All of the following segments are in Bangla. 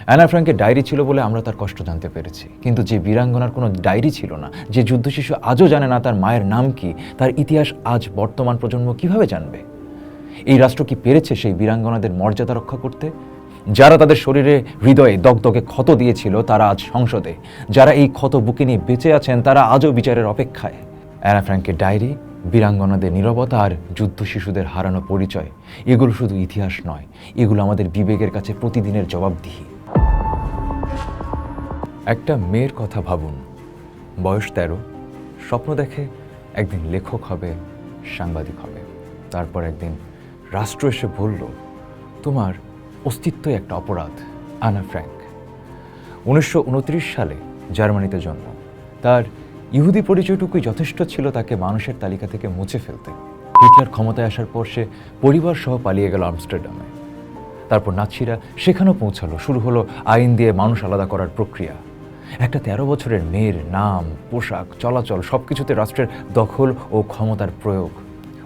অ্যানা ফ্র্যাঙ্কের ডায়েরি ছিল বলে আমরা তার কষ্ট জানতে পেরেছি, কিন্তু যে বীরাঙ্গনার কোনো ডায়েরি ছিল না, যে যুদ্ধ শিশু আজও জানে না তার মায়ের নাম কি, তার ইতিহাস আজ বর্তমান প্রজন্ম কিভাবে জানবে? এই রাষ্ট্র কি পেরেছে সেই বীরাঙ্গনাদের মর্যাদা রক্ষা করতে? যারা তাদের শরীরে হৃদয়ে দগদগে ক্ষত দিয়েছিল তারা আজ সংসদে, যারা এই ক্ষত বুকে নিয়ে বেঁচে আছেন তারা আজও বিচারের অপেক্ষায়। অ্যানা ফ্র্যাঙ্কের ডায়েরি, বীরাঙ্গনাদের নীরবতা আর যুদ্ধ শিশুদের হারানো পরিচয়, এগুলো শুধু ইতিহাস নয়, এগুলো আমাদের বিবেকের কাছে প্রতিদিনের জবাবদিহি। একটা মেয়ের কথা ভাবুন, বয়স 13, স্বপ্ন দেখে একদিন লেখক হবে, সাংবাদিক হবে। তারপর একদিন রাষ্ট্র এসে বলল, তোমার অস্তিত্বই একটা অপরাধ। আনা ফ্র্যাঙ্ক 1929 সালে জার্মানিতে জন্ম। তার ইহুদি পরিচয়টুকুই যথেষ্ট ছিল তাকে মানুষের তালিকা থেকে মুছে ফেলতে। হিটলার ক্ষমতায় আসার পর সে পরিবার সহ পালিয়ে গেল আমস্টারডামে। তারপর নাৎসিরা সেখানেও পৌঁছালো। শুরু হলো আইন দিয়ে মানুষ আলাদা করার প্রক্রিয়া। একটা 13 বছরের মেয়ের নাম, পোশাক, চলাচল সবকিছুতে রাষ্ট্রের দখল ও ক্ষমতার প্রয়োগ।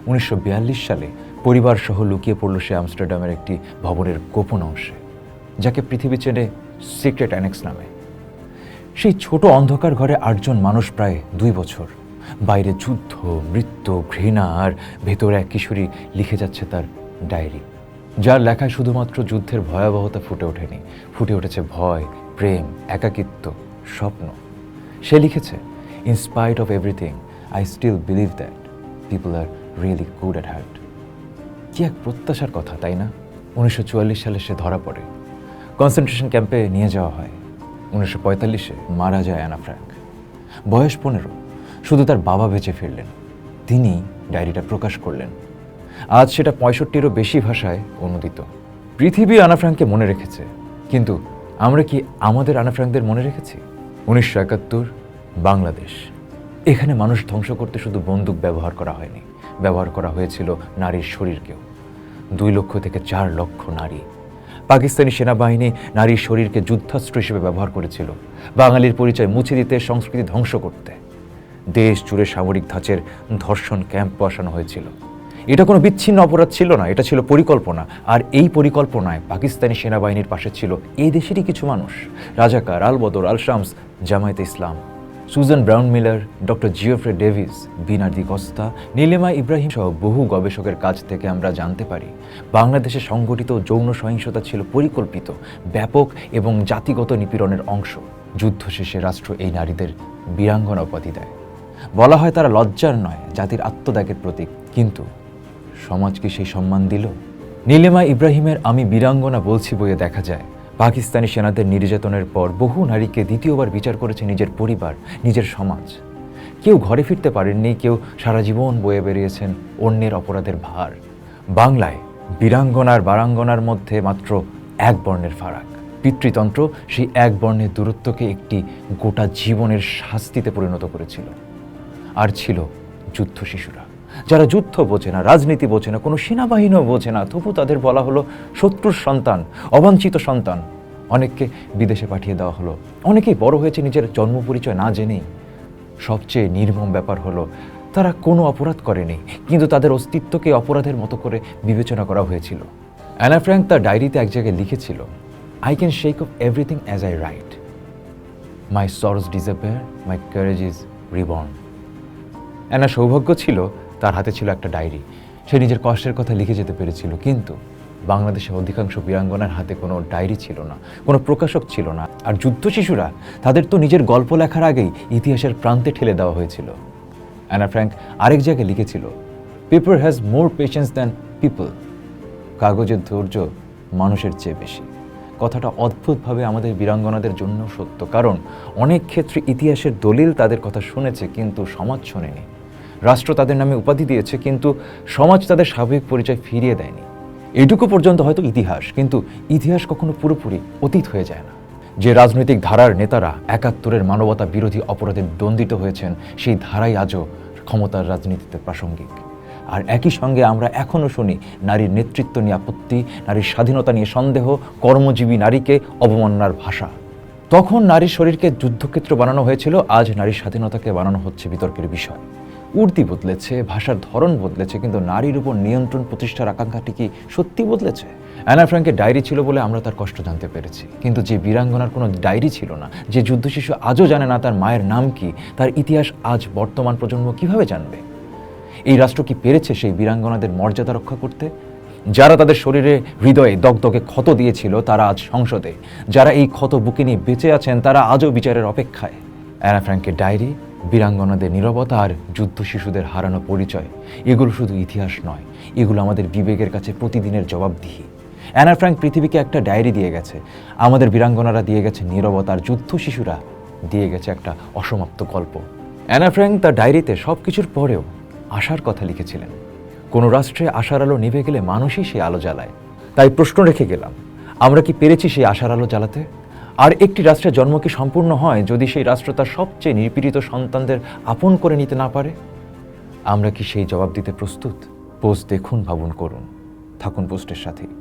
1942 সালে পরিবার সহ লুকিয়ে পড়ল সে আমস্টারডামের একটি ভবনের গোপন অংশে, যাকে পৃথিবী চেনে সিক্রেট অ্যানেক্স নামে। সেই ছোট অন্ধকার ঘরে 8 জন মানুষ প্রায় 2 বছর। বাইরে যুদ্ধ, মৃত্যু, ঘৃণা, আর ভেতরে এক কিশোরী লিখে যাচ্ছে তার ডায়েরি, যার লেখায় শুধুমাত্র যুদ্ধের ভয়াবহতা ফুটে ওঠেনি, ফুটে উঠেছে ভয়, প্রেম, একাকিত্ব, স্বপ্ন। সে লিখেছে, in spite of everything I still believe that people are really good at heart. কি এক প্রত্যাশার কথা, তাই না? 1944 সালে সে ধরা পড়ে, কনসেন্ট্রেশন ক্যাম্পে নিয়ে যাওয়া হয়। 1945-এ মারা যায় অ্যানা ফ্র্যাঙ্ক। বয়স 15, শুধু তার বাবা বেঁচে ফিরলেন, তিনি ডায়েরিটা প্রকাশ করলেন। আজ সেটা 65-টিরও বেশি ভাষায় অনুদিত। পৃথিবী আনা ফ্র্যাঙ্ককে মনে রেখেছে, কিন্তু আমরা কি আমাদের আনা ফ্র্যাঙ্কদের মনে রেখেছি? 1971 বাংলাদেশ। এখানে মানুষ ধ্বংস করতে শুধু বন্দুক ব্যবহার করা হয়নি, ব্যবহার করা হয়েছিল নারীর শরীরকেও। 2 লক্ষ থেকে 4 লক্ষ নারী। পাকিস্তানি সেনাবাহিনী নারীর শরীরকে যুদ্ধাস্ত্র হিসেবে ব্যবহার করেছিল, বাঙালির পরিচয় মুছে দিতে, সংস্কৃতি ধ্বংস করতে। দেশ জুড়ে সামরিক ধাঁচের ধর্ষণ ক্যাম্প বসানো হয়েছিল। এটা কোনো বিচ্ছিন্ন অপরাধ ছিল না, এটা ছিল পরিকল্পনা। আর এই পরিকল্পনায় পাকিস্তানি সেনাবাহিনীর পাশে ছিল এই দেশেরই কিছু মানুষ, Razakar, Al Badr, Al Shams, Jamaate Islam, Susan Brownmiller, doctor Geoffrey Davis, Binardi Costa, Nilima Ibrahim সহ বহু গবেষকের কাছ থেকে আমরা জানতে পারি বাংলাদেশে সংগঠিত যৌন সহিংসতা ছিল পরিকল্পিত, ব্যাপক এবং জাতিগত নিপীড়নের অংশ। যুদ্ধ শেষে রাষ্ট্র এই নারীদের বীরাঙ্গনা উপাধি দেয়। বলা হয় তারা লজ্জার নয়, জাতির আত্মত্যাগের প্রতীক। কিন্তু সমাজ কি সেই সম্মান দিল? নীলিমা ইব্রাহিমের আমি বীরাঙ্গনা বলছি বইয়ে দেখা যায়, পাকিস্তানি সেনাদের নির্যাতনের পর বহু নারীকে দ্বিতীয়বার বিচার করেছে নিজের পরিবার, নিজের সমাজ। কেউ ঘরে ফিরতে পারেননি, কেউ সারা জীবন বয়ে বেরিয়েছেন অন্যের অপরাধের ভার। বাংলায় বীরাঙ্গনা আর বারাঙ্গনার মধ্যে মাত্র 1 বর্ণের ফারাক। পিতৃতন্ত্র সেই 1 বর্ণের দূরত্বকে একটি গোটা জীবনের শাস্তিতে পরিণত করেছিল। আর ছিল যুদ্ধ শিশুরা, যারা যুদ্ধ বোঝে না, রাজনীতি বোঝে না, কোনো সেনাবাহিনীও বোঝে না, তবু তাদের বলা হলো শত্রুর সন্তান, অবাঞ্ছিত সন্তান। অনেককে বিদেশে পাঠিয়ে দেওয়া হলো, অনেকেই বড় হয়েছে নিজের জন্ম পরিচয় না জেনেই। সবচেয়ে নির্মম ব্যাপার হলো তারা কোনো অপরাধ করেনি, কিন্তু তাদের অস্তিত্বকে অপরাধের মতো করে বিবেচনা করা হয়েছিল। অ্যানা ফ্র্যাঙ্ক তার ডায়েরিতে এক জায়গায় লিখেছিল, I can shake off everything as I write, my sorrows disappear, my courage is reborn. Anne সৌভাগ্য ছিল তার হাতে ছিল একটা ডায়েরি, সে নিজের কষ্টের কথা লিখে যেতে পেরেছিল। কিন্তু বাংলাদেশের অধিকাংশ বীরাঙ্গনার হাতে কোনো ডায়েরি ছিল না, কোনো প্রকাশক ছিল না। আর যুদ্ধ শিশুরা, তাদের তো নিজের গল্প লেখার আগেই ইতিহাসের প্রান্তে ঠেলে দেওয়া হয়েছিল। অ্যানা ফ্র্যাঙ্ক আরেক জায়গায় লিখেছিল, paper has more patience than people, কাগজের ধৈর্য মানুষের চেয়ে বেশি। কথাটা অদ্ভুতভাবে আমাদের বীরাঙ্গনাদের জন্য সত্য, কারণ অনেক ক্ষেত্রে ইতিহাসের দলিল তাদের কথা শুনেছে, কিন্তু সমাজ শোনেনি। রাষ্ট্র তাদের নামে উপাধি দিয়েছে, কিন্তু সমাজ তাদের স্বাভাবিক পরিচয় ফিরিয়ে দেয়নি। এটুকু পর্যন্ত হয়তো ইতিহাস, কিন্তু ইতিহাস কখনো পুরোপুরি অতীত হয়ে যায় না। যে রাজনৈতিক ধারার নেতারা 71-এর মানবতা বিরোধী অপরাধে দণ্ডিত হয়েছেন, সেই ধারাই আজও ক্ষমতার রাজনীতিতে প্রাসঙ্গিক। আর একই সঙ্গে আমরা এখনও শুনি নারীর নেতৃত্ব নিয়ে আপত্তি, নারীর স্বাধীনতা নিয়ে সন্দেহ, কর্মজীবী নারীকে অবমাননার ভাষা। তখন নারীর শরীরকে যুদ্ধক্ষেত্র বানানো হয়েছিল, আজ নারীর স্বাধীনতাকে বানানো হচ্ছে বিতর্কের বিষয়। উর্দি বদলেছে, ভাষার ধরন বদলেছে, কিন্তু নারীর উপর নিয়ন্ত্রণ প্রতিষ্ঠার আকাঙ্ক্ষাটি কি সত্যি বদলেছে? অ্যানা ফ্র্যাঙ্কের ডায়েরি ছিল বলে আমরা তার কষ্ট জানতে পেরেছি, কিন্তু যে বীরাঙ্গনার কোনো ডায়েরি ছিল না, যে যুদ্ধ শিশু আজও জানে না তার মায়ের নাম কি, তার ইতিহাস আজ বর্তমান প্রজন্ম কিভাবে জানবে? এই রাষ্ট্র কি পেরেছে সেই বীরাঙ্গনাদের মর্যাদা রক্ষা করতে? যারা তাদের শরীরে হৃদয়ে দগদগে ক্ষত দিয়েছিল তারা আজ সংসদে, যারা এই ক্ষত বুকে নিয়ে বেঁচে আছেন তারা আজও বিচারের অপেক্ষায়। অ্যানা ফ্র্যাঙ্কের ডায়েরি, বীরাঙ্গনাদের নীরবতা আর যুদ্ধ শিশুদের হারানো পরিচয়, এগুলো শুধু ইতিহাস নয়, এগুলো আমাদের বিবেকের কাছে প্রতিদিনের জবাবদিহি। অ্যানা ফ্র্যাঙ্ক পৃথিবীকে একটা ডায়েরি দিয়ে গেছে, আমাদের বীরাঙ্গনারা দিয়ে গেছে নীরবতা, আর যুদ্ধ শিশুরা দিয়ে গেছে একটা অসমাপ্ত গল্প। অ্যানা ফ্র্যাঙ্ক তার ডায়েরিতে সব কিছুর পরেও আশার কথা লিখেছিলেন। কোনো রাষ্ট্রে আশার আলো নিভে গেলে মানুষই সেই আলো জ্বালায়। তাই প্রশ্ন রেখে গেলাম, আমরা কি পেরেছি সেই আশার আলো জ্বালাতে? আর একটি রাষ্ট্রের জন্ম কি সম্পূর্ণ হয় যদি সেই রাষ্ট্র তার সবচেয়ে নিপীড়িত সন্তানদের আপন করে নিতে না পারে? আমরা কি সেই জবাব দিতে প্রস্তুত? পোস্ট দেখুন, ভাবুন, করুন, থাকুন পোস্টের সাথেই।